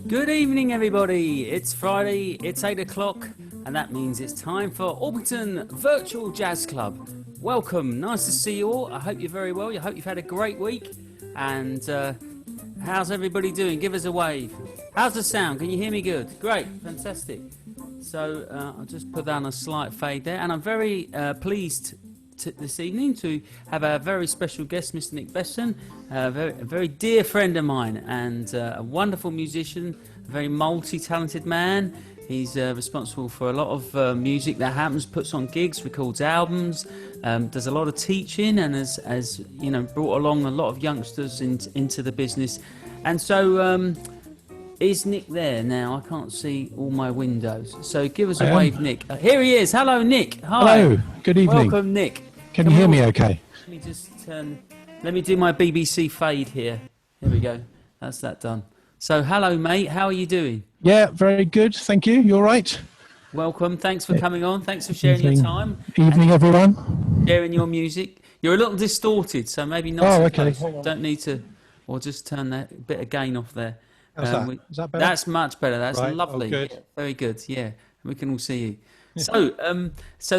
Good evening, everybody. It's Friday, it's 8 o'clock, and that means it's time for Orpington Virtual Jazz Club. Welcome, nice to see you all. I hope you're very well. I hope you've had a great week. And how's everybody doing? Give us a wave. How's the sound? Can you hear me good? Great, fantastic. So I'll just put down a slight fade there, and I'm very pleased this evening to have a very special guest, Mr. Nick Beston, a very dear friend of mine and a wonderful musician, a very multi-talented man. He's responsible for a lot of music that happens, puts on gigs, records albums, does a lot of teaching, and has you know, brought along a lot of youngsters into the business. And so is Nick there now? I can't see all my windows. So give us a wave, Nick. Here he is. Hello, Nick. Hi. Hello. Good evening. Welcome, Nick. Can you hear me okay? Let me just let me do my BBC fade here. Here we go. That's that done. So hello, mate. How are you doing? Yeah, very good. Thank you. You all right? Welcome. Thanks for coming on. Thanks for sharing your time. Evening, everyone. Sharing your music. You're a little distorted, so maybe not. Oh, so okay. close. Don't need to, or just turn that bit of gain off there. How's that? Is that better? That's much better. That's right. lovely. Oh, good. Yeah, very good. Yeah, we can all see you. So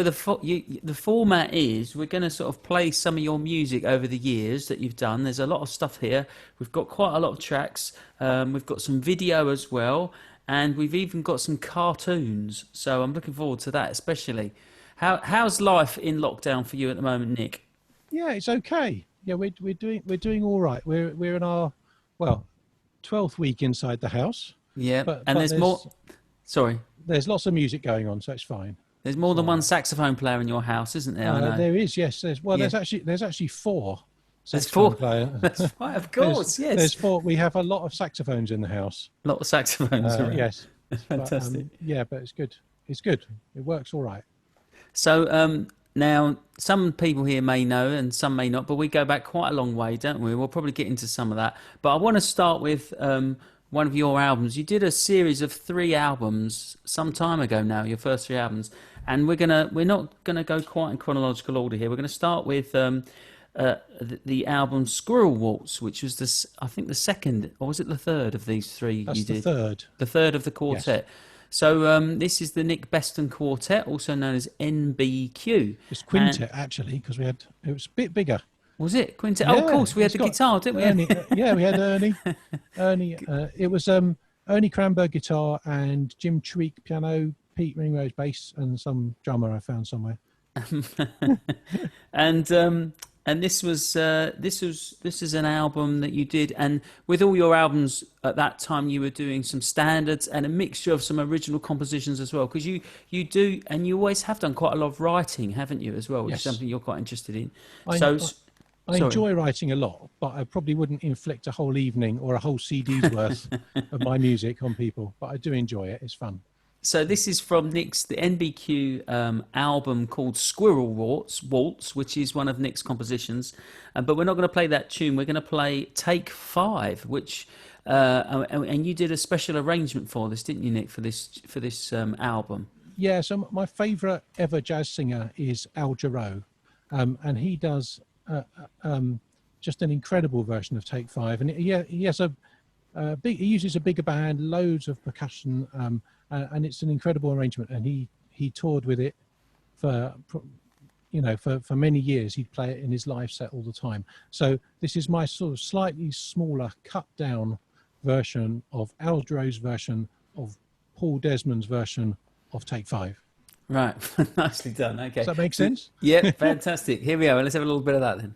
the format is we're going to sort of play some of your music over the years that you've done. There's a lot of stuff here. We've got quite a lot of tracks. We've got some video as well, and we've even got some cartoons. So I'm looking forward to that, especially. How's life in lockdown for you at the moment, Nick? Yeah, it's okay. Yeah, we're doing all right. We're in our 12th week inside the house. Yeah, but there's more. Sorry. There's lots of music going on, so it's fine. There's more than one saxophone player in your house, isn't there? I know. There is, yes. There's actually four. There's four. Players. That's right, of course, yes. There's four. We have a lot of saxophones in the house. A lot of saxophones around. Yes. Fantastic. But it's good. It's good. It works all right. So now some people here may know and some may not, but we go back quite a long way, don't we? We'll probably get into some of that. But I want to start with one of your albums. You did a series of 3 albums some time ago now, your first 3 albums, and we're not gonna go quite in chronological order here. We're gonna start with the album Squirrel Waltz, which was I think the second, or was it the third of these 3 That's you did? The third of the quartet. Yes. So this is the Nick Beston Quartet, also known as NBQ. It's quintet actually, because it was a bit bigger. Was it quintet? Yeah, oh, of course, we had the guitar, didn't we? Ernie, we had Ernie. It was Ernie Cranberg guitar and Jim Tweak piano, Pete Ringrose bass, and some drummer I found somewhere. And this is an album that you did, and with all your albums at that time, you were doing some standards and a mixture of some original compositions as well, because you do, and you always have done quite a lot of writing, haven't you, as well, which is something you're quite interested in. I enjoy writing a lot, but I probably wouldn't inflict a whole evening or a whole CD's worth of my music on people. But I do enjoy it. It's fun. So this is from the NBQ album called Squirrel Waltz, which is one of Nick's compositions. But we're not going to play that tune. We're going to play Take 5, which and you did a special arrangement for this, didn't you, Nick, for this album? Yeah. So my favourite ever jazz singer is Al Jarreau, and he does. Just an incredible version of Take 5, and he has he uses a bigger band, loads of percussion, and it's an incredible arrangement. And he toured with it for many years. He'd play it in his live set all the time. So this is my sort of slightly smaller, cut down version of Al Jarreau's version of Paul Desmond's version of Take 5. Right, nicely done. Okay. Does that make sense? Yeah, fantastic. Here we are. Let's have a little bit of that then.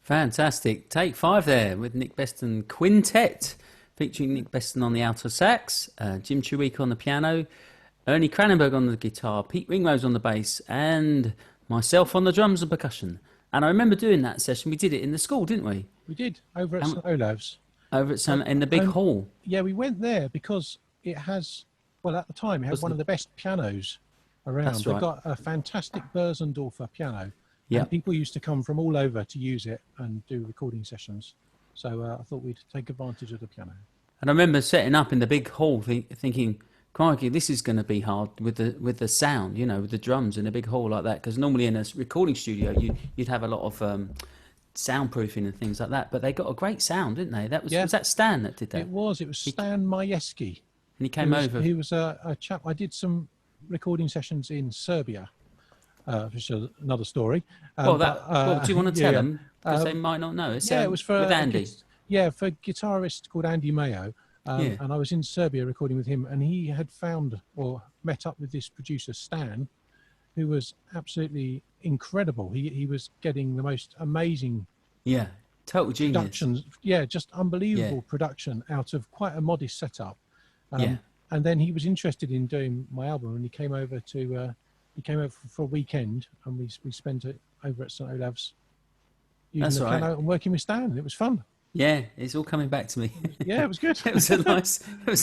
Fantastic. Take 5 there with Nick Beston Quintet, featuring Nick Beston on the alto sax, Jim Chewik on the piano, Ernie Cranenberg on the guitar, Pete Ringrose on the bass, and myself on the drums and percussion. And I remember doing that session. We did it in the school, didn't we? We did, over at St Olave's. Over at in the big hall. Yeah, we went there because it has, well, at the time, it had one of the best pianos around. That's right. They've got a fantastic Bösendorfer piano. Yeah. And people used to come from all over to use it and do recording sessions. So I thought we'd take advantage of the piano. And I remember setting up in the big hall thinking, crikey, this is going to be hard with the sound, with the drums in a big hall like that. Because normally in a recording studio, you'd have a lot of soundproofing and things like that. But they got a great sound, didn't they? Was that Stan that did that? It was Stan Majewski. And he came over. He was a chap. I did some recording sessions in Serbia, which is another story. Do you want to tell them? Because they might not know. It was for with Andy. For a guitarist called Andy Mayo. And I was in Serbia recording with him, and he had found or met up with this producer, Stan, who was absolutely incredible. He was getting the most amazing total genius. productions. Yeah, just unbelievable production out of quite a modest setup. And then he was interested in doing my album, and he came over for a weekend, and we spent it over at St Olave's using the piano and working with Stan. It was fun. Yeah, it's all coming back to me. Yeah, it was good. It was a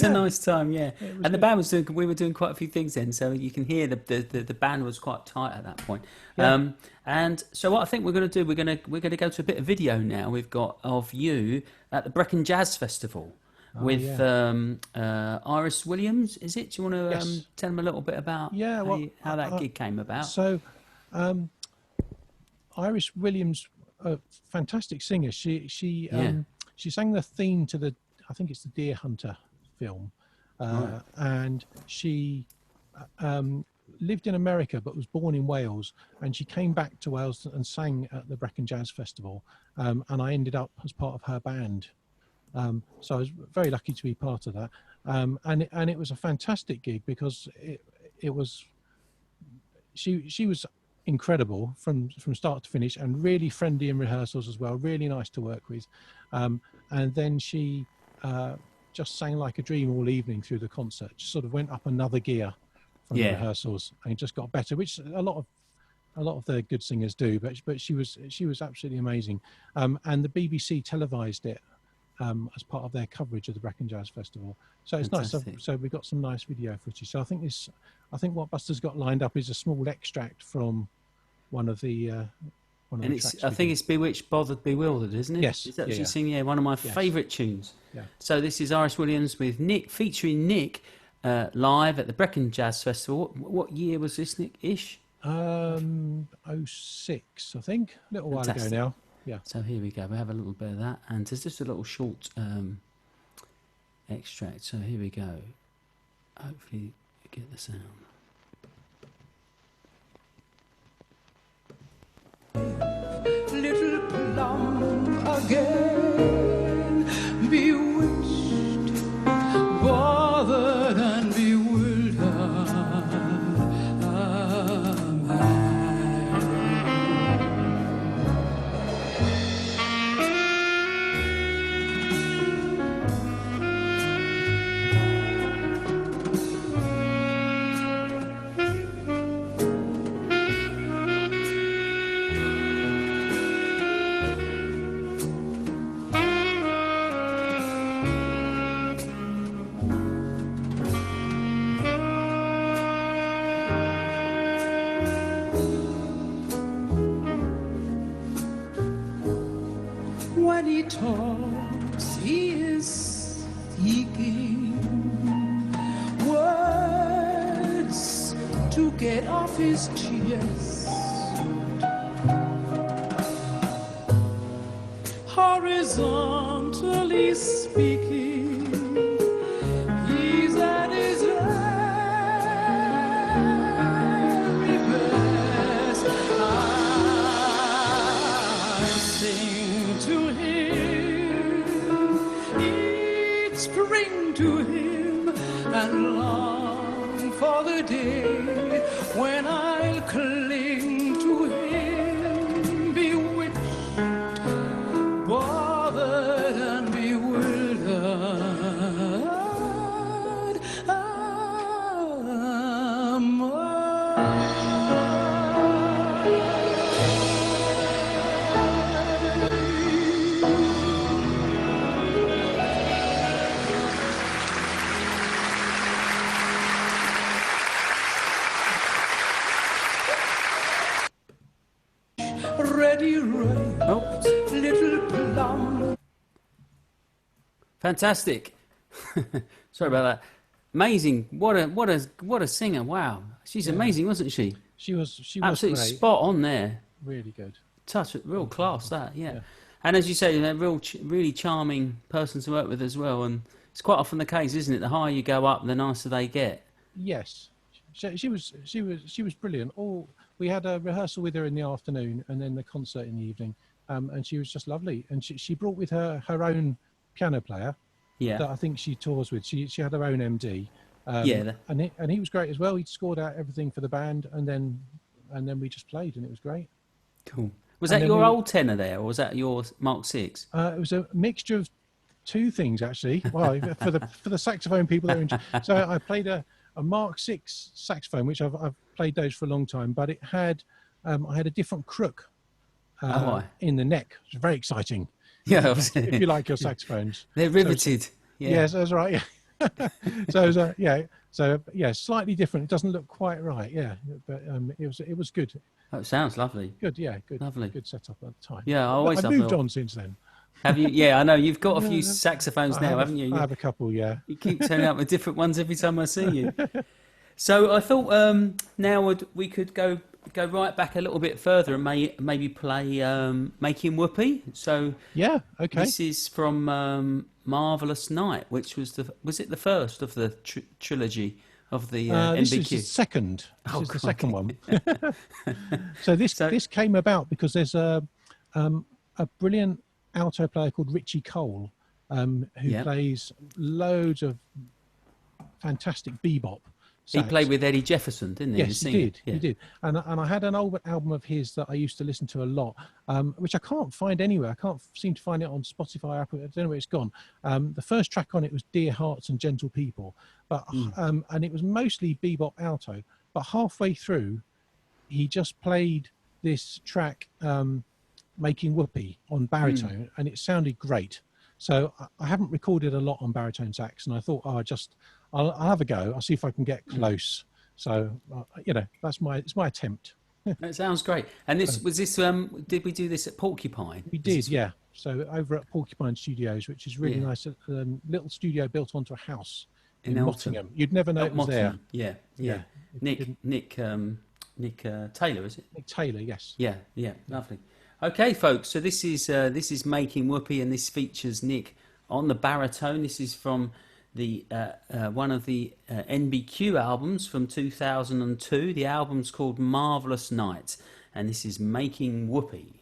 nice time. Yeah, and the band we were doing quite a few things then, so you can hear the band was quite tight at that point. Yeah. And so what I think we're going to do, we're going to go to a bit of video now. We've got of you at the Brecon Jazz Festival with Iris Williams. Is it? Do you want to tell them a little bit about how that gig came about? So, Iris Williams, a fantastic singer. She sang the theme to I think it's the Deer Hunter film, and she lived in America but was born in Wales, and she came back to Wales and sang at the Brecon Jazz Festival, and I ended up as part of her band. So I was very lucky to be part of that, and it was a fantastic gig because she was incredible from start to finish, and really friendly in rehearsals as well, really nice to work with, and then she just sang like a dream all evening through the concert. Just sort of went up another gear from the rehearsals and just got better, which a lot of the good singers do, but she was absolutely amazing, and the BBC televised it as part of their coverage of the Brecon Jazz Festival. So it's Fantastic. Nice. So we got some nice video footage. So I think what Buster's got lined up is a small extract from one of the tracks. I think it's Bewitched, Bothered, Bewildered, isn't it? Yes. Is that what she's singing? One of my favourite tunes. Yeah. So this is Iris Williams with Nick, featuring Nick live at the Brecon Jazz Festival. What year was this, Nick? Ish? 06, I think. A little while ago now. Yeah. So here we go. We have a little bit of that, and there's just a little short extract. So here we go. Hopefully you get the sound. Little plum again, bewitched, bothered and bewildered am I. When he talks, he is seeking words to get off his chest. Horizontally speaking, he's at his very best. I sing to him, each spring to him, and long for the day when I'll cling to him, bewitched, rain. Oh, Little plum. fantastic. Sorry about that. Amazing. What a singer. Wow. She's amazing, wasn't she? She was Absolutely great. spot on there. Really good. Touch, real class that, yeah. And as you say, a really charming person to work with as well. And it's quite often the case, isn't it? The higher you go up, the nicer they get. Yes, she was brilliant. We had a rehearsal with her in the afternoon, and then the concert in the evening. And she was just lovely. And she brought with her own piano player. Yeah. That I think she tours with. She had her own MD. And he was great as well. He'd scored out everything for the band, and then we just played, and it was great. Cool. Was that your old tenor there, or was that your Mark 6? It was a mixture of two things, actually. Well, for the saxophone people that are interested. So I played a Mark 6 saxophone, which I've played those for a long time, but it had I had a different crook in the neck. It was very exciting. Yeah, if you like your saxophones, they're riveted. Yes, that's right. Yeah. So slightly different. It doesn't look quite right. Yeah, but it was good. Oh, it sounds lovely. Good, yeah, good. Lovely. Good setup at the time. Yeah, I've moved on since then. Have you? Yeah, I know. You've got a few saxophones now, haven't you? I have a couple, yeah. You keep turning up with different ones every time I see you. So I thought now we could go right back a little bit further and maybe play Making Whoopee. So yeah, okay. This is from Marvelous Night, which was it the first of the trilogy of the NBQ? This is the second. This is the second one. So this came about because there's a brilliant alto player called Richie Cole who plays loads of fantastic bebop. He played with Eddie Jefferson, didn't he? Yes, he did. Yeah. He did. And I had an old album of his that I used to listen to a lot, which I can't find anywhere. I can't seem to find it on Spotify. I don't know where it's gone. The first track on it was "Dear Hearts and Gentle People," but and it was mostly bebop alto. But halfway through, he just played this track, "Making Whoopee" on baritone, and it sounded great. So I haven't recorded a lot on baritone sax, and I thought, I'll have a go. I'll see if I can get close. So, it's my attempt. That sounds great. And did we do this at Porcupine? We did, yeah. So over at Porcupine Studios, which is really nice, little studio built onto a house in Nottingham. You'd never know it was there. Yeah. Nick Taylor, is it? Nick Taylor, yes. Yeah, lovely. Okay, folks. So this is Making Whoopee, and this features Nick on the baritone. This is from the one of the NBQ albums from 2002. The album's called Marvelous Night, and this is Making Whoopee.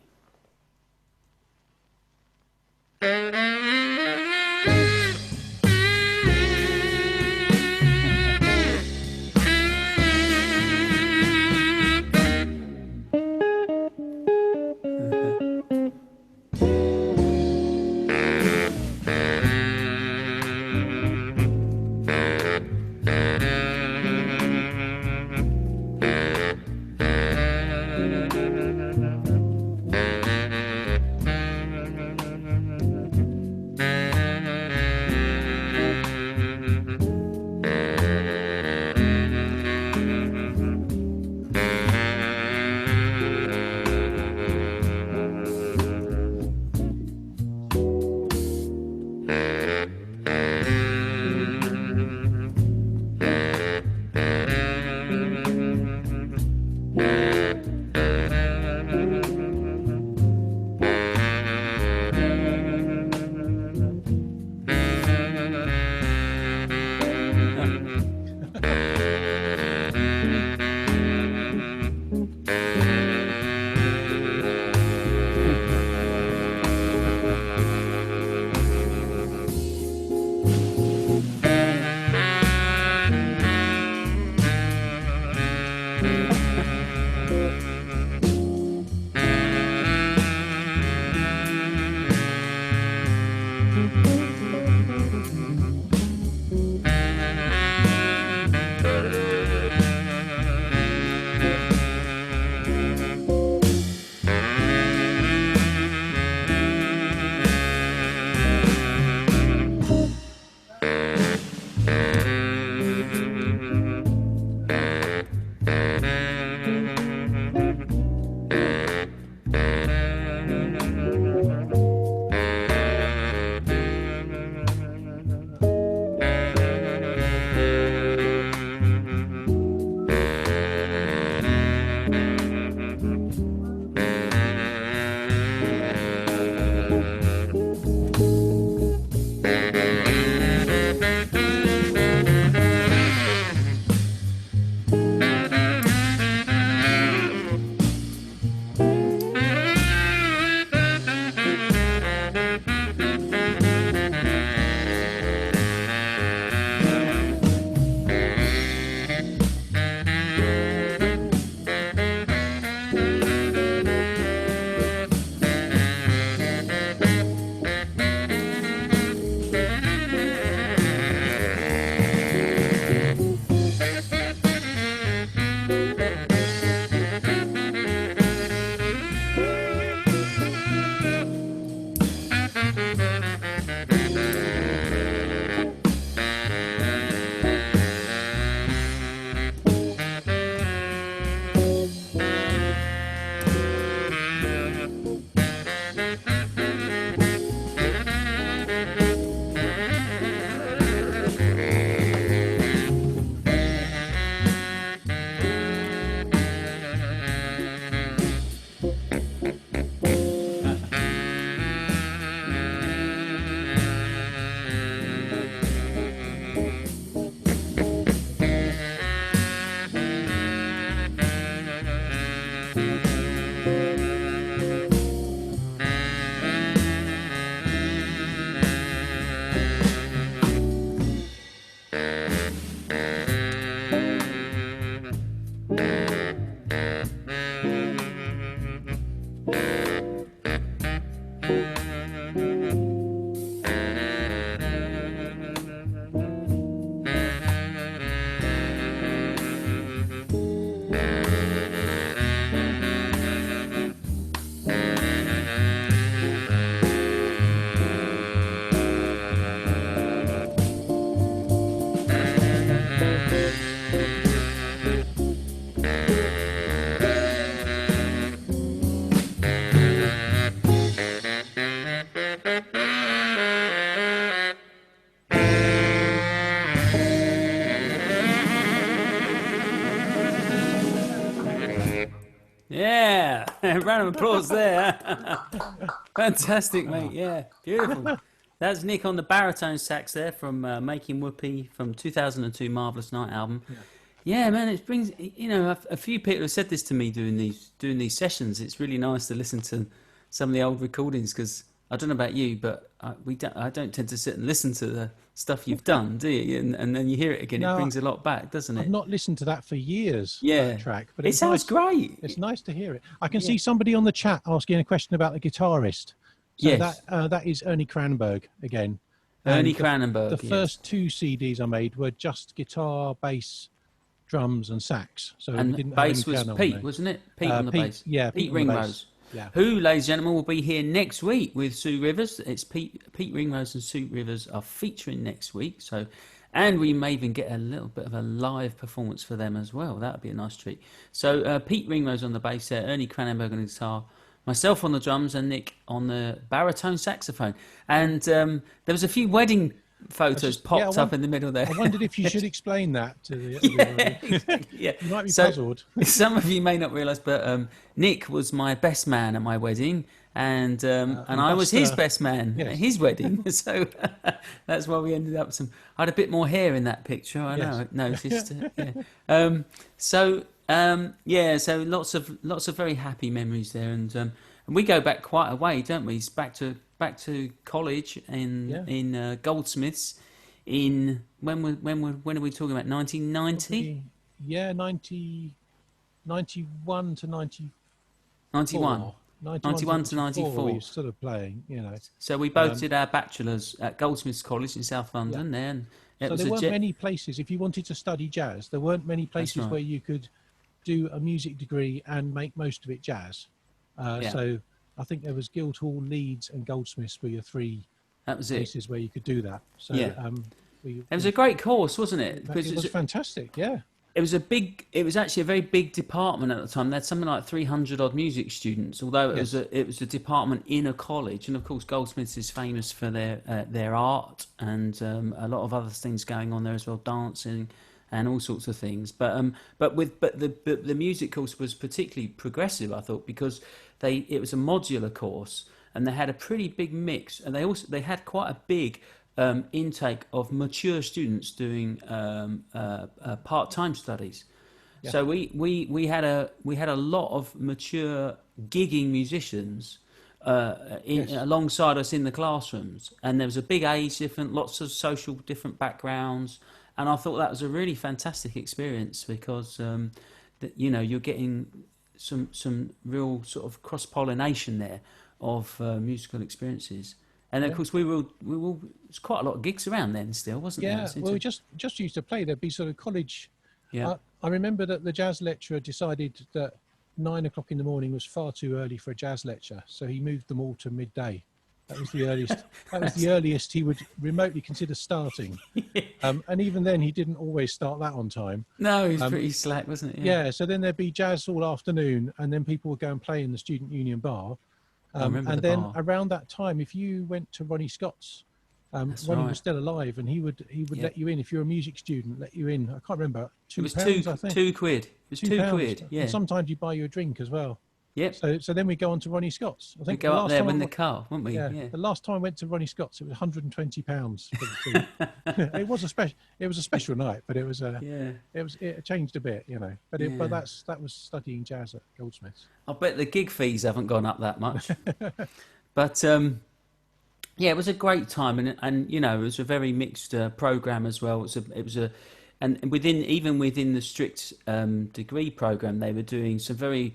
Yeah, round of applause there. Fantastic, mate. Yeah, beautiful. That's Nick on the baritone sax there from Making Whoopee from 2002 Marvelous Night album. Yeah, man, it brings, you know, a few people have said this to me doing these sessions. It's really nice to listen to some of the old recordings because I don't know about you, but I don't tend to sit and listen to the stuff you've done, do you? And then you hear it again. No, it brings a lot back, doesn't it? I've not listened to that for years. Yeah, That track, but it sounds great. It's nice to hear it. I can see somebody on the chat asking a question about the guitarist. So Yes. that is Ernie Kranenberg again. Ernie And Kranenberg. The first two CDs I made were just guitar, bass, drums, and sax. So and we didn't bass have any was piano on Pete, there. wasn't it? Pete on the bass. Yeah, Pete on the bass. Ringrose. Yeah. Who, ladies and gentlemen, will be here next week with Sue Rivers. It's Pete Ringrose and Sue Rivers are featuring next week. So, and we may even get a little bit of a live performance for them as well. That would be a nice treat. So Pete Ringrose on the bass there, Ernie Kranenberg on the guitar, myself on the drums, and Nick on the baritone saxophone. And there was a few wedding photos popped up in the middle there. I wondered if you should explain that to the Exactly, yeah. You might be puzzled. Some of you may not realise, but Nick was my best man at my wedding, and I was his best man at his wedding. So that's why we ended up with some. I had a bit more hair in that picture. I noticed. So lots of very happy memories there, and we go back quite a way, don't we? It's back to college in Goldsmiths. In when are we talking about? 1990? Yeah, 91 to 94. 91. 91 to 94. We were sort of playing, you know. So we both did our bachelors at Goldsmiths College in South London. There, and so there weren't many places. If you wanted to study jazz, there weren't many places where you could do a music degree and make most of it jazz. So I think there was Guildhall, Leeds, and Goldsmiths were your three places where you could do that. So it was a great course, wasn't it? Because it was fantastic. Yeah. It was actually a very big department at the time. They had something like 300 odd music students, although it was a department in a college. And of course, Goldsmiths is famous for their art and a lot of other things going on there as well, dancing and all sorts of things. But the music course was particularly progressive, I thought, because it was a modular course and they had a pretty big mix, and they had quite a big intake of mature students doing part-time studies. Yeah. So we had a lot of mature gigging musicians alongside us in the classrooms, and there was a big age difference, lots of social different backgrounds, and I thought that was a really fantastic experience because you're getting some real sort of cross-pollination there of musical experiences. And of course, we were. There's quite a lot of gigs around then, still, wasn't there? Yeah, well, we just used to play. There'd be sort of college. Yeah. I remember that the jazz lecturer decided that 9 o'clock in the morning was far too early for a jazz lecture, so he moved them all to midday. That was the earliest. That was the earliest he would remotely consider starting. And even then, he didn't always start that on time. No, he was pretty slack, wasn't it? Yeah. So then there'd be jazz all afternoon, and then people would go and play in the student union bar. And then around that time, if you went to Ronnie Scott's, Ronnie was still alive, and he would let you in if you're a music student. Let you in. I can't remember. £2, I think. £2. It was £2. Yeah. And sometimes you buy you a drink as well. Yep. So then we go on to Ronnie Scott's. I think we go up there in the car, wouldn't we? Yeah. The last time I went to Ronnie Scott's, it was £120 for the two. It was a special night, but it was it changed a bit, you know. But that was studying jazz at Goldsmiths. I bet the gig fees haven't gone up that much. But it was a great time, and you know, it was a very mixed program as well. And within the strict degree program, they were doing some very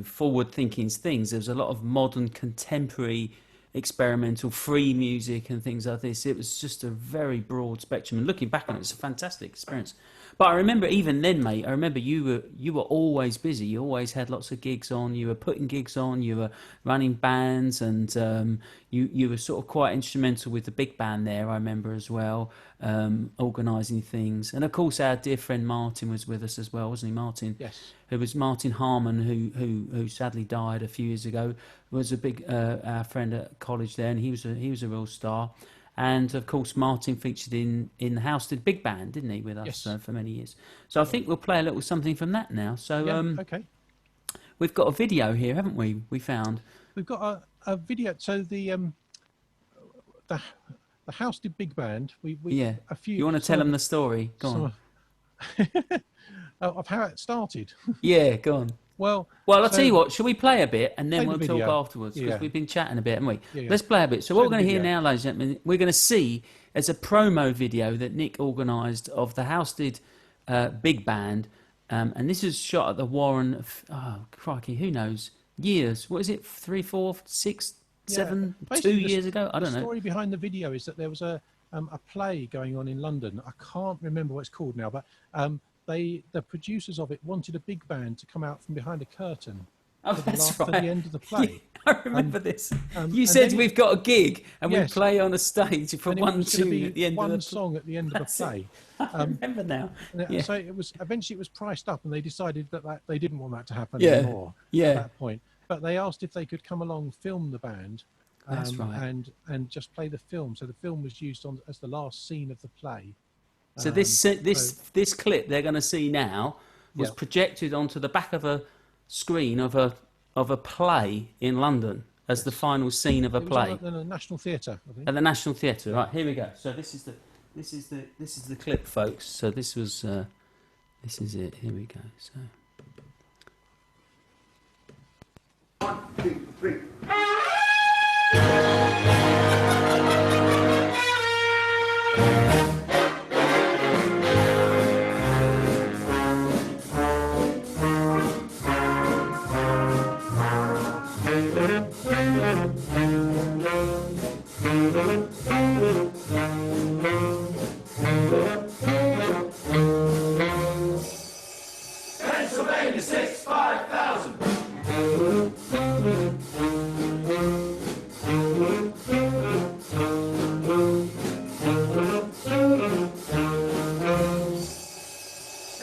forward-thinking things. There was a lot of modern, contemporary, experimental, free music and things like this. It was just a very broad spectrum. And looking back on it, it's a fantastic experience. But I remember even then, mate. I remember you were always busy. You always had lots of gigs on. You were putting gigs on. You were running bands, and you were sort of quite instrumental with the big band there. I remember as well, organising things. And of course, our dear friend Martin was with us as well, wasn't he? Martin, Yes. who was Martin Harmon, who sadly died a few years ago. Was a big our friend at college there, and he was a real star. And of course, Martin featured in the Housestead Big Band, didn't he, with us for many years? So I think we'll play a little something from that now. So Okay. we've got a video here, haven't we? We found We've got a video. So the Housestead Big Band. We a few. You want to tell them the story? Go on. Of how it started. Yeah, go on. Well, I'll tell you what. Shall we play a bit and then Play we'll the talk video. afterwards? Because Yeah. we've been chatting a bit, haven't we? Yeah. Let's play a bit. So what Play we're going the to hear video. now, ladies and gentlemen, we're going to see as a promo video that Nick organised of the Housestead Big Band, and this is shot at the Warren. Oh crikey, who knows? Years. What is it? 3, 4, 6, 7, 2 Basically, years ago? I don't The know. story behind the video is that there was a play going on in London. I can't remember what it's called now, but the producers of it wanted a big band to come out from behind a curtain Oh, to that's to right. the end of the play. I remember this. You and said then- we've got a gig and we Yes. play on a stage for And it one was gonna tune be at the end one of the song at the end of the That's it. play. I remember now. Yeah. So it was eventually it was priced up, and they decided that they didn't want that to happen Yeah. anymore Yeah. at that point. But they asked if they could come along, film the band, That's right. and just play the film. So the film was used as the last scene of the play. So this clip they're going to see now was Yeah. projected onto the back of a screen of a play in London as the final scene of a It was play on the National Theatre, I think. at the National Theatre. Right, here we go. So this is the clip, folks. So this is it. Here we go. So 1, 2, 3. Pennsylvania 6, 5,000.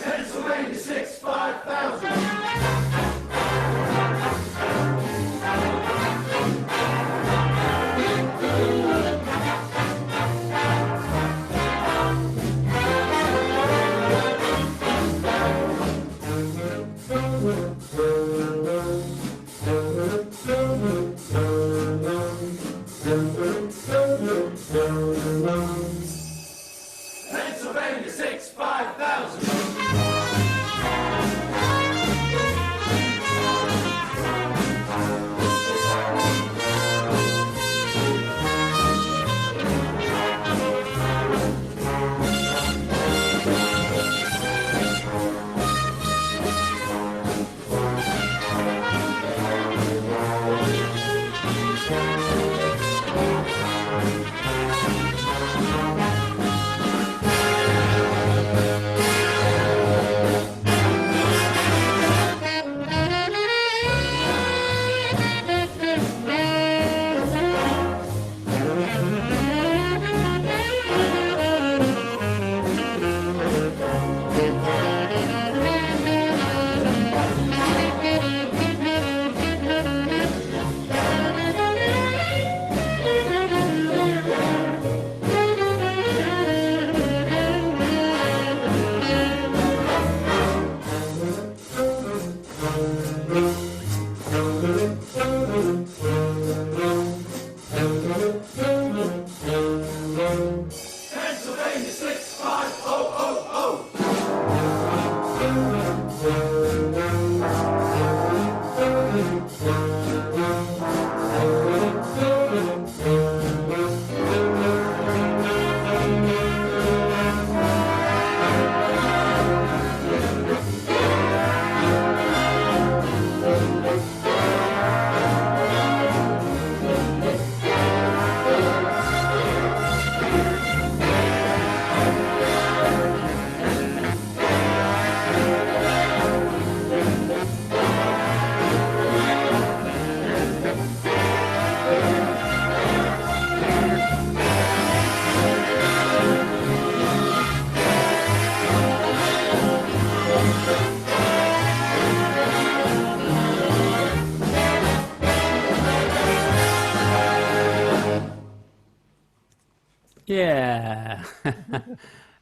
Pennsylvania 6, 5,000. Pennsylvania 6, 5,000. Pennsylvania 65000. Yeah.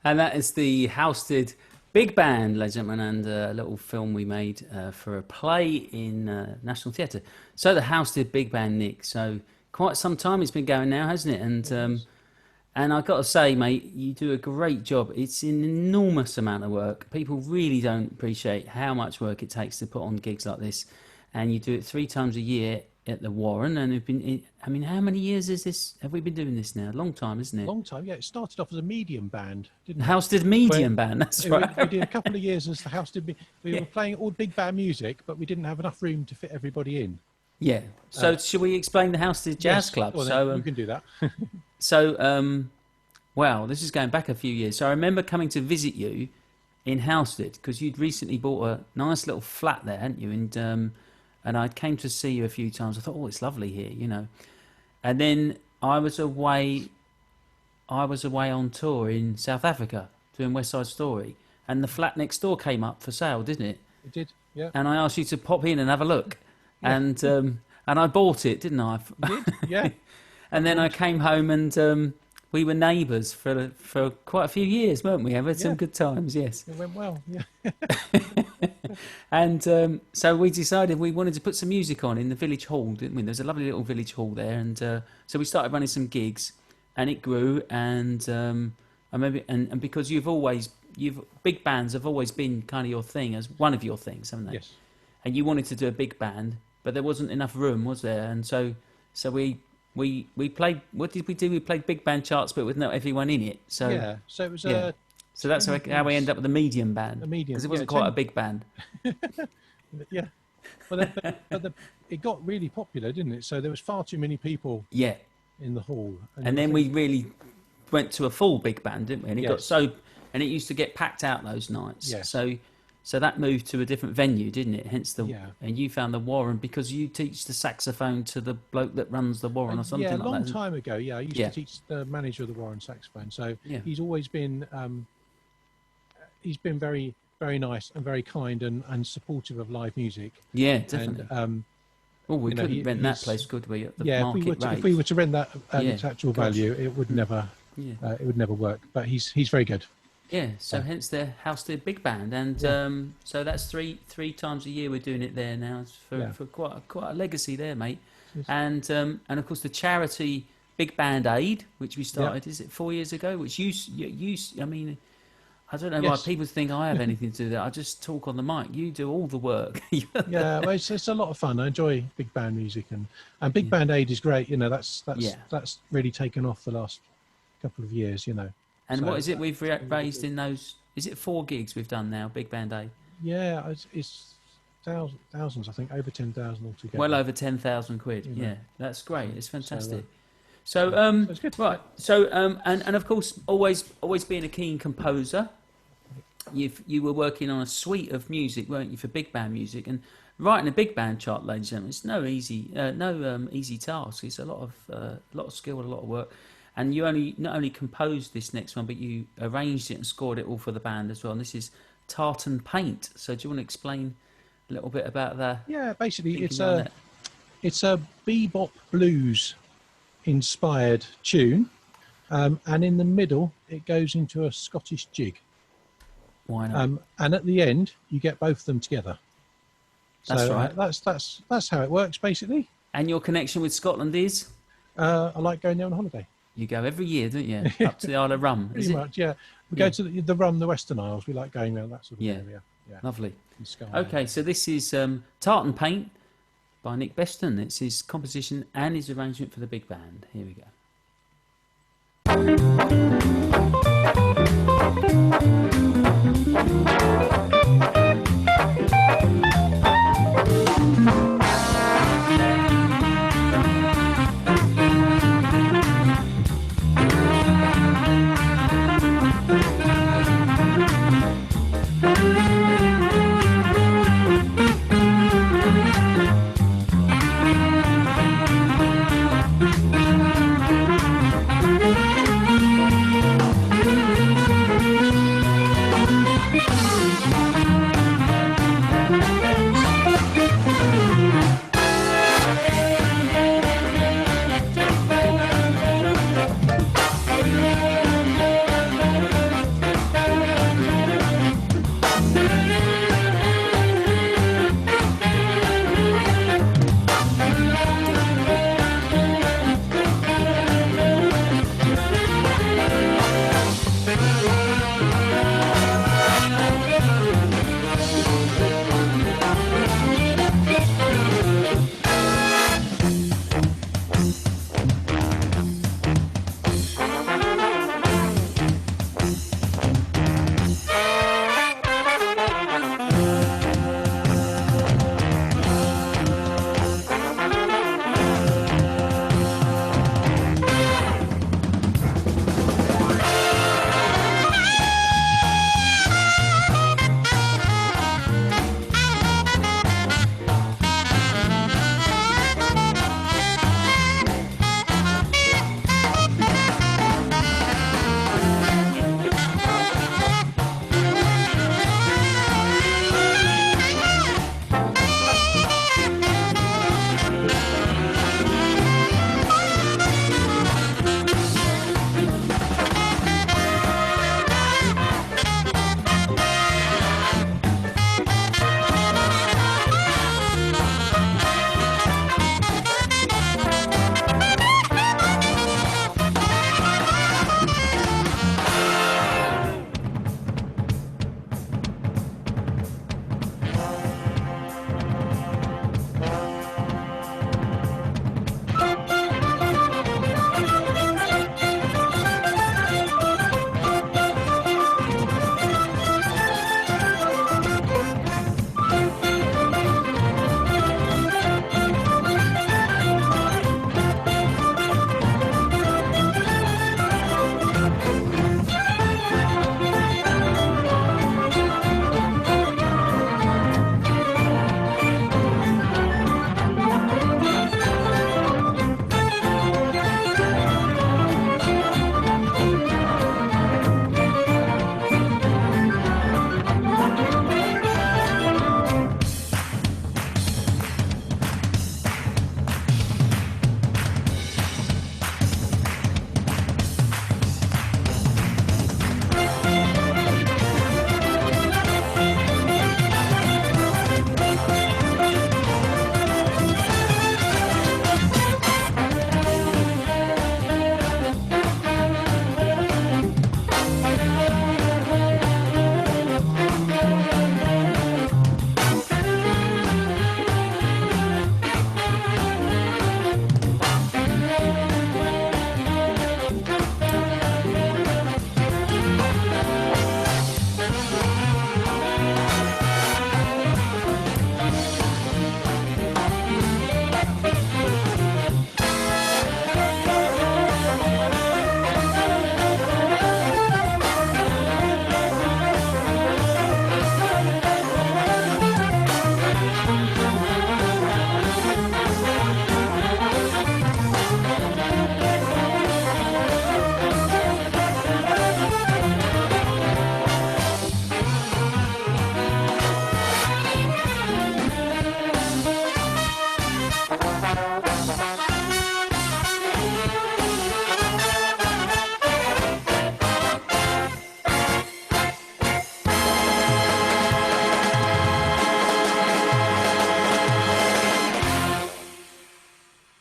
And that is the Housted Big Band, ladies and gentlemen, and a little film we made for a play in National Theatre. So the Housted Big Band, Nick. So quite some time it's been going now, hasn't it? And I've got to say, mate, you do a great job. It's an enormous amount of work. People really don't appreciate how much work it takes to put on gigs like this. And you do it 3 times a year at the Warren. And I mean, how many years have we been doing this now? A long time, isn't it? Long time, yeah. It started off as a medium band, didn't it? House did medium band, that's right. We did a couple of years as the house did. We were playing all big band music, but we didn't have enough room to fit everybody in. Yeah. So should we explain the Housted Jazz Club? Well, so you can do that. Well, this is going back a few years. So I remember coming to visit you in Housted because you'd recently bought a nice little flat there, hadn't you? And I came to see you a few times. I thought, oh, it's lovely here, you know. And then I was away on tour in South Africa doing West Side Story, and the flat next door came up for sale, didn't it? It did, yeah. And I asked you to pop in and have a look, and I bought it, didn't I? You did, yeah. And then I came home and we were neighbours for quite a few years, weren't we? We had some good times, yes. It went well, yeah. And so we decided we wanted to put some music on in the village hall, didn't we? There's a lovely little village hall there, and so we started running some gigs, and it grew. And I remember, and because big bands have always been kind of your thing, as one of your things, haven't they? Yes. And you wanted to do a big band, but there wasn't enough room, was there? And so we played. What did we do? We played big band charts, but with not everyone in it. So yeah. So it was So that's how we ended up with a medium band. A medium, because it wasn't quite a big band. Yeah. But it got really popular, didn't it? So there was far too many people. Yeah. In the hall. And then we really went to a full big band, didn't we? And it got and it used to get packed out those nights. Yes. So that moved to a different venue, didn't it? Hence and you found the Warren because you teach the saxophone to the bloke that runs the Warren or something like that. Yeah, a long time ago. Yeah, I used to teach the manager of the Warren saxophone. So he's always been very, very nice and very kind and supportive of live music. Yeah, definitely. And, we couldn't rent that place, could we? At the market rate? If we were to rent that at its actual value, it would never work. But he's very good. Yeah, so hence the Housted Big Band, and so that's three times a year we're doing it there now. It's for quite a legacy there, mate. And of course the charity Big Band Aid, which we started, is it 4 years ago? Which I mean, I don't know why people think I have anything to do with that. I just talk on the mic. You do all the work. Yeah, well, it's a lot of fun. I enjoy big band music, and Big Band Aid is great. You know, that's really taken off the last couple of years. You know. And what is it we've raised in those? Is it 4 gigs we've done now, Big Band Aid? Yeah, it's thousands. I think over 10,000 altogether. Well over 10,000 quid. Yeah, that's great. It's fantastic. So it's good. Right. So and of course, always being a keen composer, you were working on a suite of music, weren't you, for big band music? And writing a big band chart, ladies and gentlemen, it's no easy task. It's a lot of skill and a lot of work. And you not only composed this next one, but you arranged it and scored it all for the band as well. And this is Tartan Paint. So do you want to explain a little bit about that? Yeah, basically it's a bebop blues inspired tune, and in the middle it goes into a Scottish jig. Why not? And at the end you get both of them together. That's right. That's how it works basically. And your connection with Scotland is? I like going there on holiday. You go every year, don't you? Up to the Isle of Rum. Pretty much, yeah. We go to the Rum, the Western Isles. We like going around that sort of area. Yeah. Lovely. Okay, so this is Tartan Paint by Nick Beston. It's his composition and his arrangement for the big band. Here we go.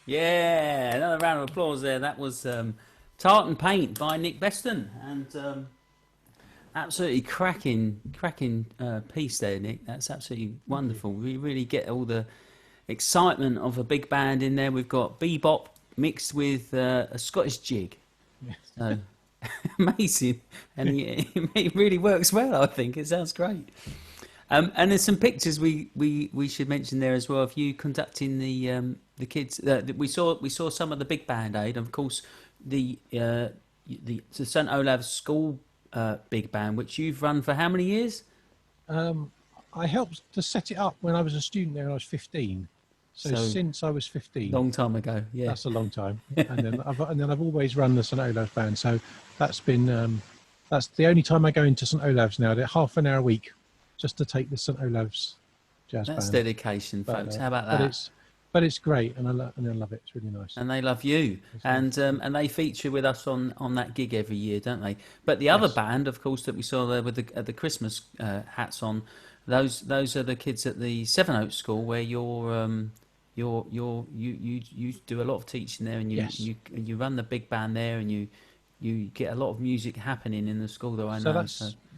Yeah, another round of applause there. That was Tartan Paint by Nick Beston, and absolutely cracking piece there, Nick. That's absolutely wonderful. We really get all the excitement of a big band in there. We've got bebop mixed with a Scottish jig. So amazing, and it really works well. I think it sounds great. And there's some pictures we should mention there as well of you conducting the kids. We saw some of the big band aid, of course, the St Olave's School big band, which you've run for how many years? I helped to set it up when I was a student there when I was 15. So since I was 15. Long time ago, yeah. That's a long time. And then I've always run the St Olave's band. So that's been that's the only time I go into St Olave's now. They're half an hour a week just to take the St Olave's jazz band. That's dedication, folks. How about that? But it's great, and I love it. It's really nice. And they love you, and they feature with us on that gig every year, don't they? But the other band, of course, that we saw there with the Christmas hats on, those are the kids at the Sevenoaks School where you do a lot of teaching there, and you run the big band there, and you get a lot of music happening in the school, though. I know.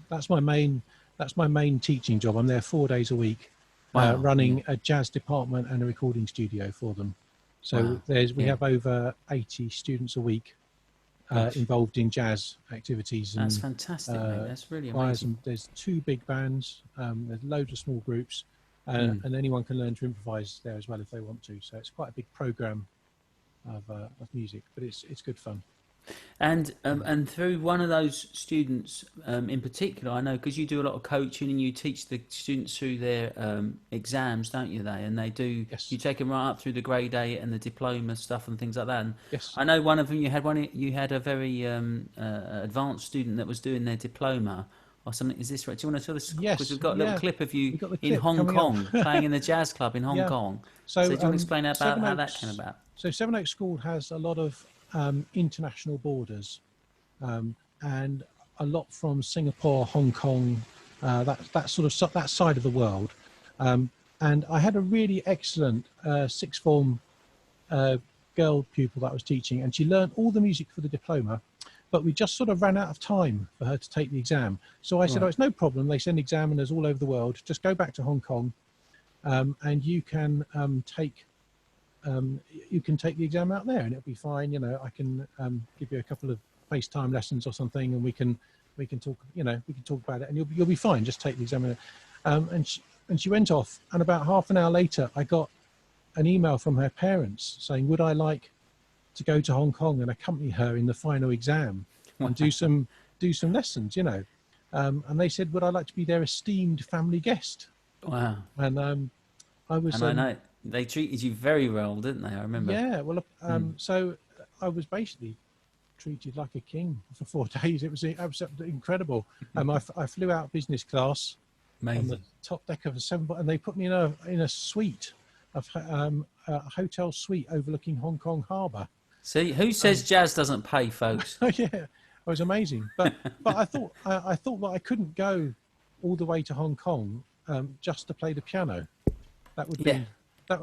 That's my main teaching job. I'm there 4 days a week. Wow. Running a jazz department and a recording studio for them. So we have over 80 students a week involved in jazz activities. That's and, fantastic, mate. That's really amazing. And there's 2 big bands, there's loads of small groups, and anyone can learn to improvise there as well if they want to. So it's quite a big program of music, but it's good fun. And through one of those students in particular, I know because you do a lot of coaching and you teach the students through their exams, don't you? And they do. Yes. You take them right up through the grade 8 and the diploma stuff and things like that. And Yes. I know one of them. You had a very advanced student that was doing their diploma or something. Is this right? Do you want to tell us? Yes. Because we've got a little clip of you in clip Hong coming Kong up. playing in the jazz club in Hong Kong. So do you want to explain about how that came about? So Sevenoaks School has a lot of international borders, and a lot from Singapore, Hong Kong, that side of the world. And I had a really excellent sixth form girl pupil that I was teaching, and she learned all the music for the diploma, but we just sort of ran out of time for her to take the exam. So I said, "Oh, it's no problem. They send examiners all over the world. Just go back to Hong Kong, and you can take the exam out there, and it'll be fine. You know, I can give you a couple of FaceTime lessons or something, and we can talk. You know, we can talk about it, and you'll be fine. Just take the exam." And she went off, and about half an hour later, I got an email from her parents saying, "Would I like to go to Hong Kong and accompany her in the final exam and do some lessons?" You know, and they said, "Would I like to be their esteemed family guest?" Wow. And I was. And I know they treated you very well, didn't they? I remember. Yeah. Well, so I was basically treated like a king for 4 days. It was absolutely incredible. I flew out business class. Amazing. On the top deck of a 7, and they put me in a suite, a hotel suite overlooking Hong Kong Harbour. See, who says jazz doesn't pay, folks? Yeah, it was amazing. But I thought that I couldn't go all the way to Hong Kong just to play the piano. That would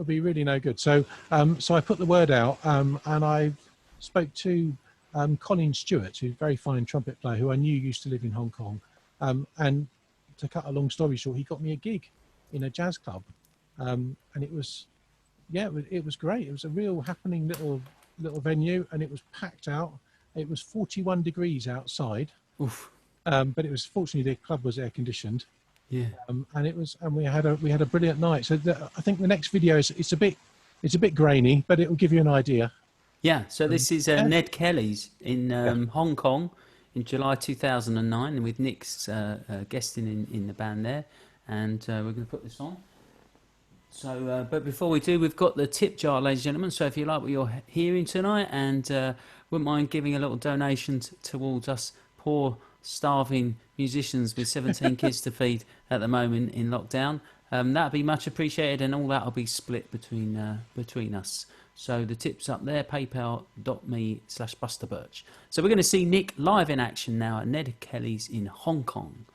be really no good. So I put the word out, and I spoke to Colin Stewart, who's a very fine trumpet player who I knew used to live in Hong Kong, and to cut a long story short, he got me a gig in a jazz club, and it was great. It was a real happening little venue, and it was packed out. It was 41 degrees outside. Oof. But it was, fortunately, the club was air conditioned. Yeah. And we had a brilliant night. So I think the next video it's a bit grainy, but it will give you an idea. Yeah. So this is Ned Kelly's in Hong Kong in July 2009, and with Nick's guesting in the band there, and we're going to put this on. So, but before we do, we've got the tip jar, ladies and gentlemen. So if you like what you're hearing tonight, and wouldn't mind giving a little donation towards us poor, starving musicians with 17 kids to feed at the moment in lockdown, that'd be much appreciated, and all that'll be split between us. So the tip's up there, paypal.me/BusterBirch. So we're going to see Nick live in action now at Ned Kelly's in Hong Kong.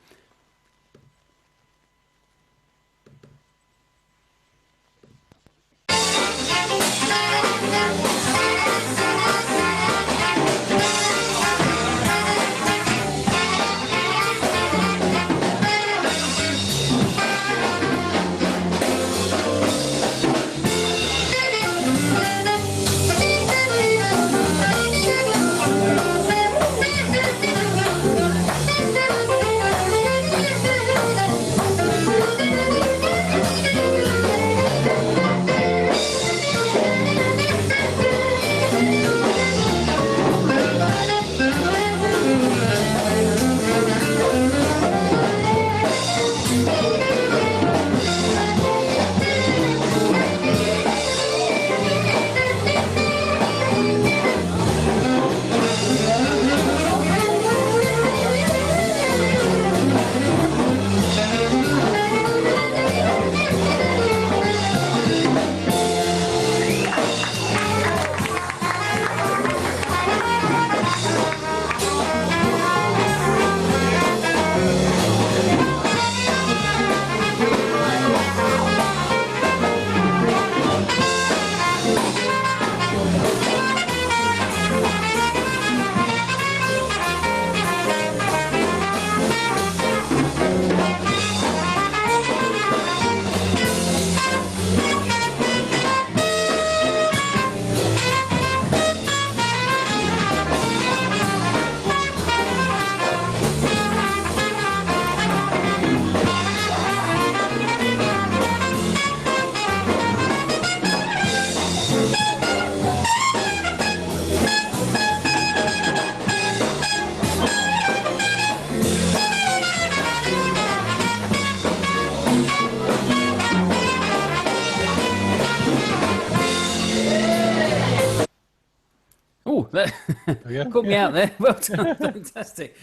yeah? Caught me out there. Well done, fantastic.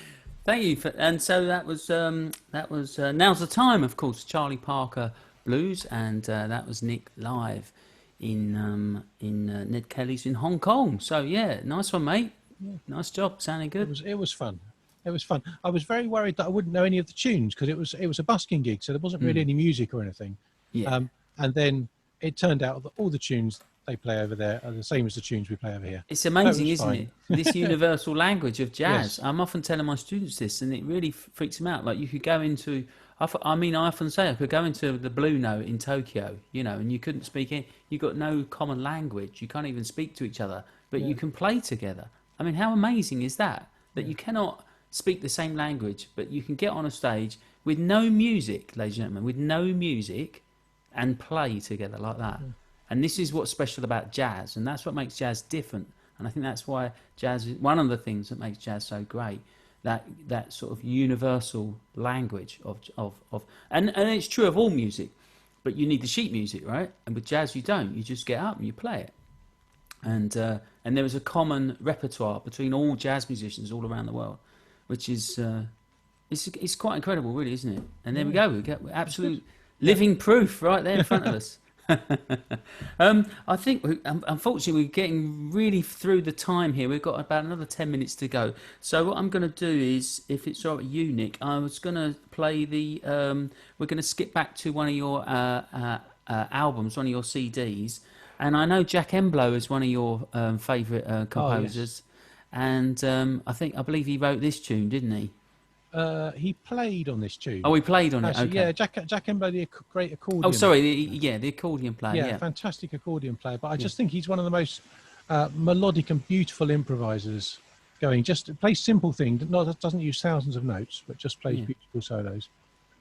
Thank you. And so that was Now's the Time, of course, Charlie Parker Blues, and that was Nick live in Ned Kelly's in Hong Kong. So yeah, nice one, mate. Nice job, sounding good. It was fun. It was fun. I was very worried that I wouldn't know any of the tunes because it was a busking gig, so there wasn't really any music or anything. Yeah. And then it turned out that all the tunes they play over there are the same as the tunes we play over here. It's amazing, isn't fine. it? This universal language of jazz. Yes. I'm often telling my students this, and it really freaks them out. Like you could go into, I often say I could go into the Blue Note in Tokyo, and you couldn't speak it. You got no common language. You can't even speak to each other, but you can play together. I mean, how amazing is that? That you cannot speak the same language, but you can get on a stage with no music, ladies and gentlemen, with no music, and play together like that. And this is what's special about jazz, and that's what makes jazz different. And I think that's why jazz is one of the things that makes jazz so great. That sort of universal language and it's true of all music, but you need the sheet music, right? And with jazz, you don't. You just get up and you play it. And there is a common repertoire between all jazz musicians all around the world, which is it's quite incredible, really, isn't it? And there we go. We get absolute living proof right there in front of us. I think, unfortunately, we're getting really through the time here. We've got about another 10 minutes to go. So what I'm going to do is, if it's all right with you, Nick, I was going to play we're going to skip back to one of your albums, one of your CDs. And I know Jack Emblow is one of your favourite composers. Oh, yes. And I believe he wrote this tune, didn't he? He played on this tune. Oh, he played on Actually, it. Okay. Yeah, Jack Emblow, the great accordion. Oh, sorry. The accordion player. Yeah, Yeah. fantastic accordion player. But I just think he's one of the most melodic and beautiful improvisers going. Just plays simple things. Doesn't use thousands of notes, but just plays beautiful solos.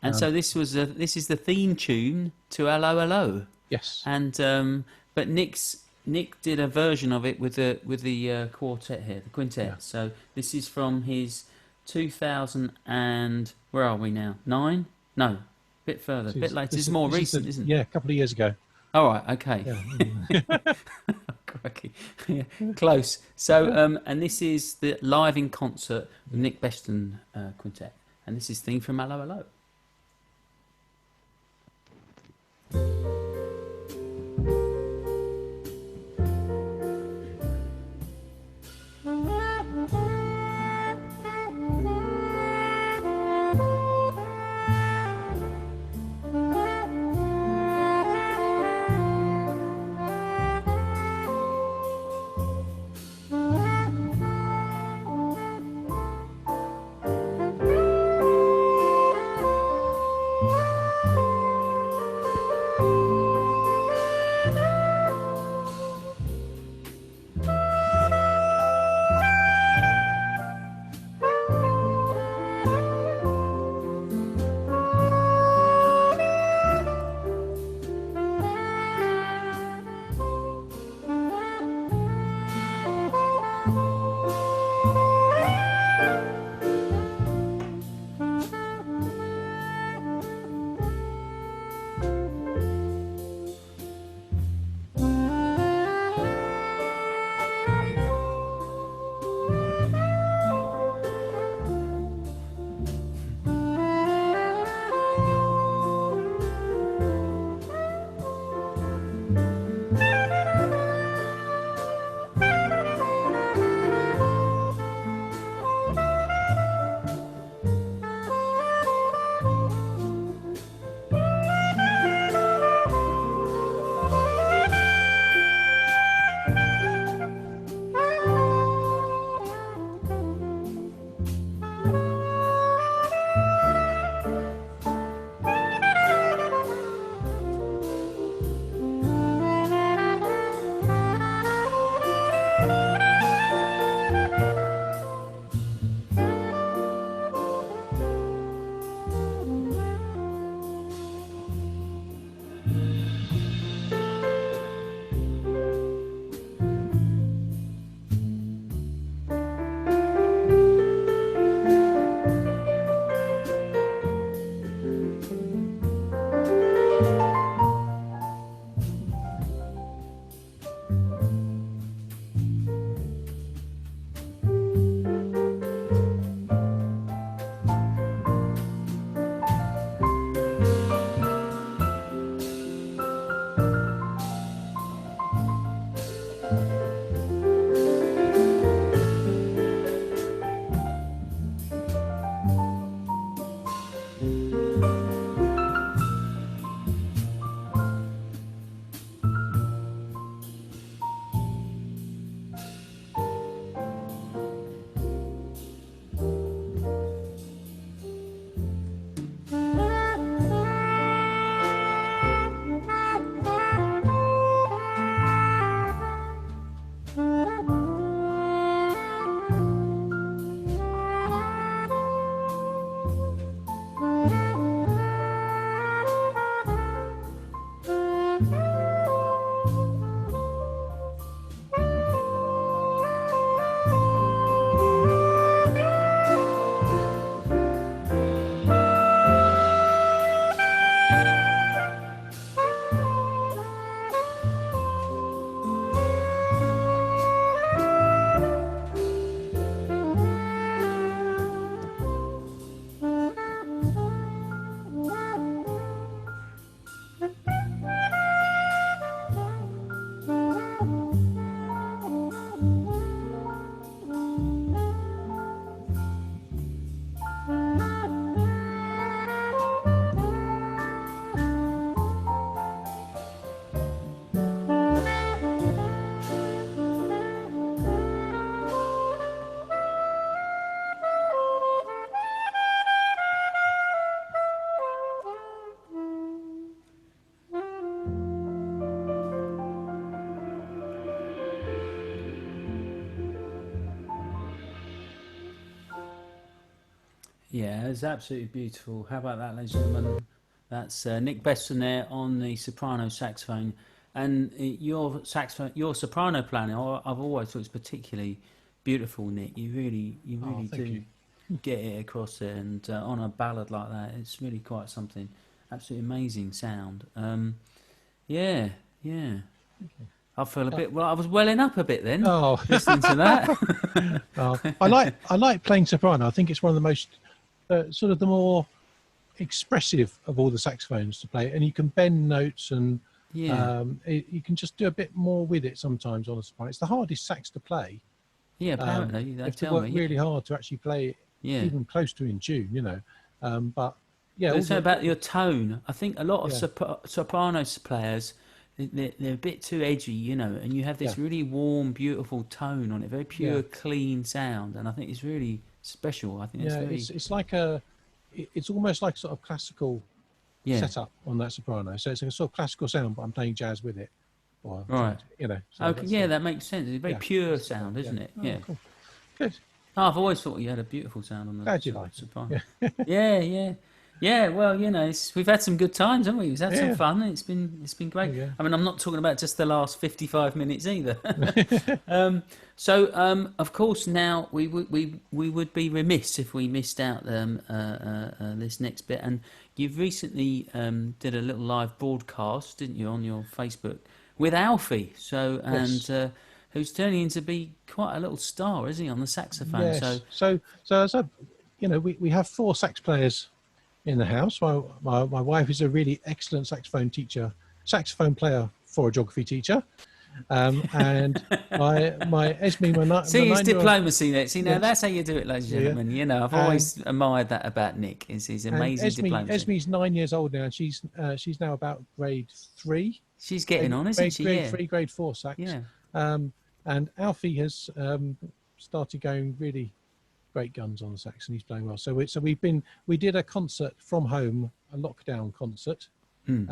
And so this is the theme tune to Hello Hello. Yes. And but Nick did a version of it with the quartet here, the quintet. Yeah. So this is from his 2000 and where are we now? 9? No, a bit further, a bit later. This is more recent, isn't it? Yeah, a couple of years ago. All right, okay. Yeah. Crikey. Yeah, close. So and this is the live in concert with Nick Beston quintet, and this is theme from Hello Hello. Yeah, it's absolutely beautiful. How about that, ladies and gentlemen? That's Nick Beston there on the soprano saxophone, and your saxophone, your soprano playing. I've always thought it's particularly beautiful, Nick. You Oh, really thank do you. get it across there, and on a ballad like that, it's really quite something. Absolutely amazing sound. Yeah, yeah. I feel a Uh, bit. Well, I was welling up a bit then, oh, listening to that. I like playing soprano. I think it's one of the most sort of the more expressive of all the saxophones to play, and you can bend notes and Yeah, you can just do a bit more with it sometimes on a soprano. It's the hardest sax to play. yeah. You Apparently, they have to tell work me. really hard to actually play it, Yeah. even close to in tune, But yeah, But all it's about the your tone. I think a lot of yeah, soprano players, they're a bit too edgy, and you have yeah, this really warm, beautiful tone on it, very yeah, pure, clean sound, and I think it's really special. I think it's yeah. very, It's like it's almost like sort of classical yeah, setup on that soprano. So it's a sort of classical sound, but I'm playing jazz with it, or I'm trying right. to. So Okay, that's yeah, that makes sense. It's a very yeah, pure that's the sound, yeah. isn't it? Oh, Yeah. cool, good. Oh, I've always thought you had a beautiful sound on the Glad you like it. soprano. Yeah, Yeah, yeah, yeah. Well, we've had some good times, haven't we? We've had some yeah. fun. It's been great. There I mean, I'm not talking about just the last 55 minutes either. you go. Of course, now we would be remiss if we missed out this next bit. And you've recently did a little live broadcast, didn't you, on your Facebook with Alfie? So Yes, who's turning into be quite a little star, isn't he, on the saxophone? So yes. So as a, we have four sax players in the house. My wife is a really excellent saxophone player for a geography teacher. And my Esme, my see his 9-year-old, diplomacy there. See, now yes, that's how you do it, ladies and yeah, gentlemen. I've and always admired that about Nick. Is his and amazing diplomacy. Esme's 9 years old now, and she's now about grade three, She's getting on, isn't she? grade Yeah, three, grade four sax. yeah. Um, and Alfie has started going really great guns on the sax, and he's playing well. We did a concert from home, a lockdown concert, Hmm.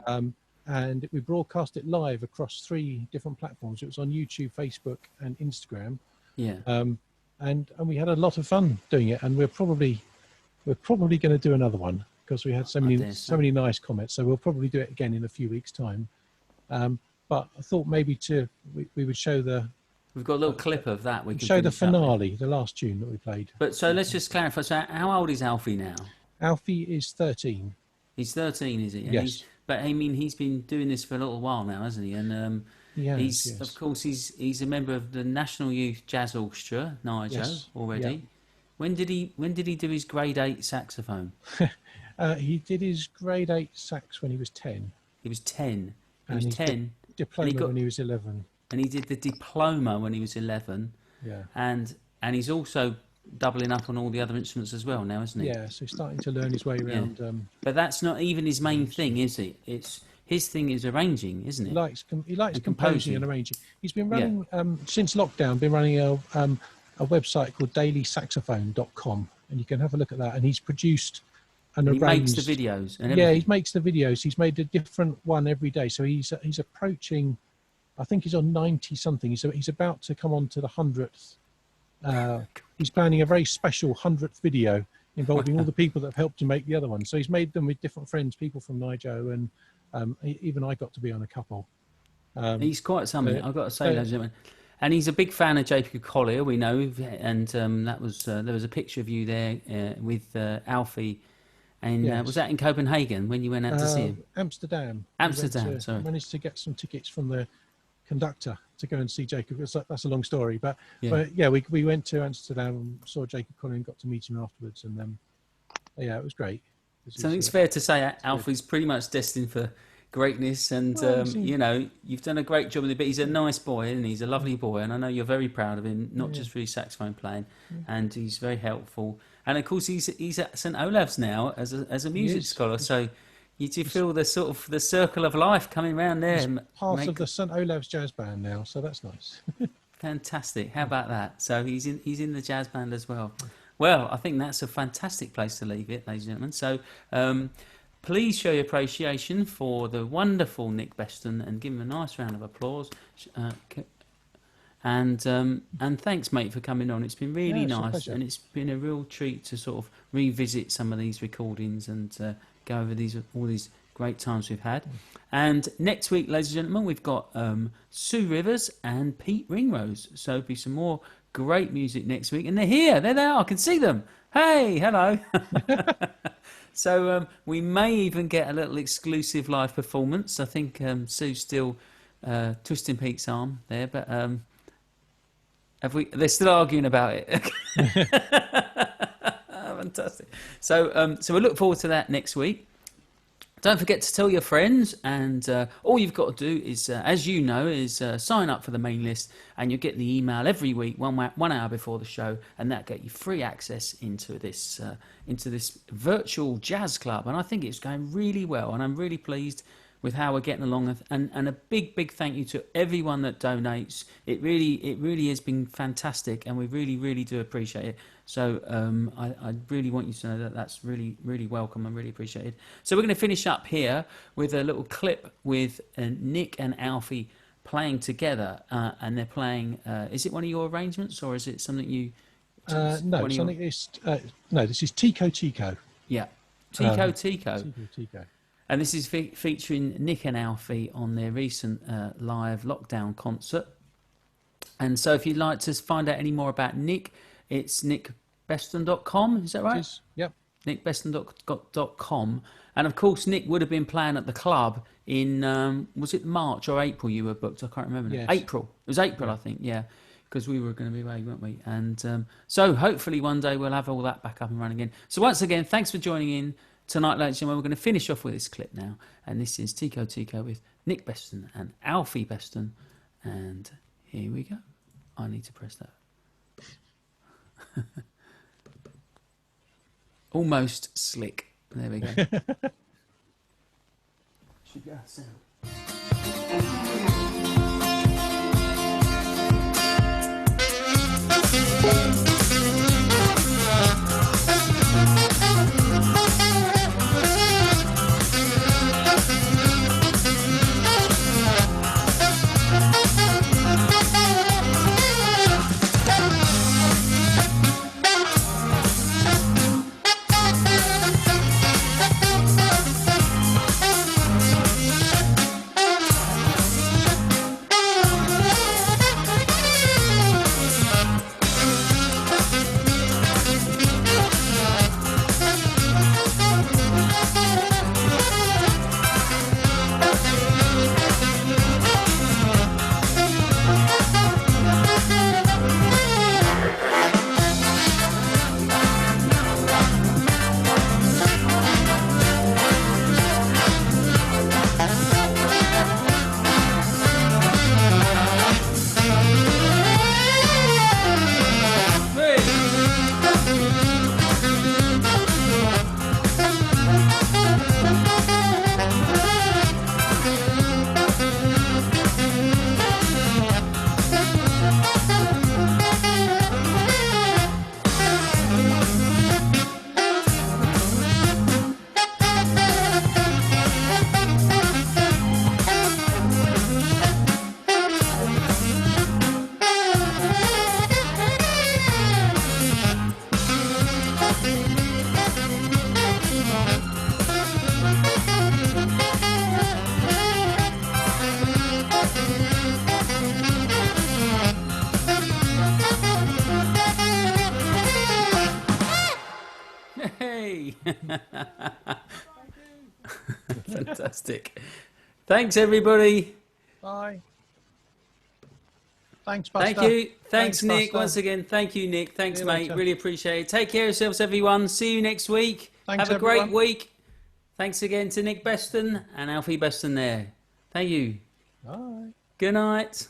and we broadcast it live across 3 different platforms. It was on YouTube, Facebook, and Instagram, Yeah. and we had a lot of fun doing it. And we're probably going to do another one because we had so dare many nice comments. So we'll probably do it again in a few weeks' time. But I thought maybe we would show We've got a little clip of that. We can the finish up with. finale, the last tune that we played. But so let's just clarify. So how old is Alfie now? Alfie is 13. He's 13, is he? And Yes. But I mean, he's been doing this for a little while now, hasn't he? And He has, he's, yes. of course, he's a member of the National Youth Jazz Orchestra, NIJO, Yes. already. Yeah. When did he do his grade 8 saxophone? He did his grade 8 sax when he was 10. He was 10. He And was his 10, diploma when he was 11. and he did the diploma when he was 11. Yeah. And he's also doubling up on all the other instruments as well now, isn't he? Yeah, so he's starting to learn his way around. But that's not even his main thing, is it? It's his thing is arranging, isn't it? He likes And composing and arranging. He's been running since lockdown. Been running a website called dailysaxophone.com, and you can have a look at that. And he's produced and He makes arranged. the videos. And Yeah, everything. he makes the videos. He's made a different one every day. So he's approaching. I think he's on 90 something. He's about to come on to the 100th. He's planning a very special 100th video involving all the people that have helped to make the other one. So he's made them with different friends, people from NIJO, and even I got to be on a couple. He's quite something, I've got to say, ladies and gentlemen. And he's a big fan of JP Collier, we know, and that was there was a picture of you there with Alfie, and Yes. was that in Copenhagen when you went out to see him? Amsterdam. Amsterdam, We went sorry. managed to get some tickets from the conductor to go and see Jacob. That's a long story, but we went to Amsterdam, saw Jacob Collier, and got to meet him afterwards, and it was great. So I think it's fair to say Alfie's pretty much destined for greatness, and you've done a great job with it. But he's a nice boy, and he's a lovely boy, and I know you're very proud of him, not just for his saxophone playing, and he's very helpful. And of course, he's at St Olave's now as a music scholar. So you do feel the sort of the circle of life coming round there. He's and part of the St Olave's jazz band now, so that's nice. Fantastic! How about that? So he's in the jazz band as well. Well, I think that's a fantastic place to leave it, ladies and gentlemen. So please show your appreciation for the wonderful Nick Beston and give him a nice round of applause. And thanks, mate, for coming on. It's been really Yeah, it's a nice, pleasure. and it's been a real treat to sort of revisit some of these recordings and go over all these great times we've had. And next week, ladies and gentlemen, we've got Sue Rivers and Pete Ringrose. So there'll be some more great music next week, and they're here. There they are. I can see them. Hey, hello. So we may even get a little exclusive live performance. I think Sue's still twisting Pete's arm there, but they're still arguing about it. Fantastic. So we look forward to that next week. Don't forget to tell your friends, and all you've got to do is, as you know, is sign up for the main list, and you'll get the email every week, 1 hour before the show, and that'll get you free access into this virtual jazz club. And I think it's going really well, and I'm really pleased with how we're getting along, and a big thank you to everyone that donates. It really has been fantastic, and we really do appreciate it. So I really want you to know that that's really welcome and really appreciated. So we're going to finish up here with a little clip with Nick and Alfie playing together, and they're playing. Is it one of your arrangements, or is it something you? No, something is. No, this is Tico Tico. Yeah, Tico. Tico. And this is featuring Nick and Alfie on their recent live lockdown concert. And so if you'd like to find out any more about Nick, it's nickbeston.com, is that right? It is, yep. nickbeston.com. And of course, Nick would have been playing at the club in, was it March or April you were booked? I can't remember. Yes. April. It was April, I think, yeah. Because we were going to be away, weren't we? And so hopefully one day we'll have all that back up and running again. So once again, thanks for joining in tonight, ladies and gentlemen. We're going to finish off with this clip now. And this is Tico Tico with Nick Beston and Alfie Beston. And here we go. I need to press that. Almost slick. There we go. Should go sound. Hey! Fantastic. Thanks, everybody. Bye. Thanks, Buster. Thank you. Thanks, Nick. Buster. Once again, thank you, Nick. Thanks, See you mate. later. Really appreciate it. Take care of yourselves, everyone. See you next week. Thanks, Have a great everyone. week. Thanks again to Nick Beston and Alfie Beston there. Thank you. Bye. Good night.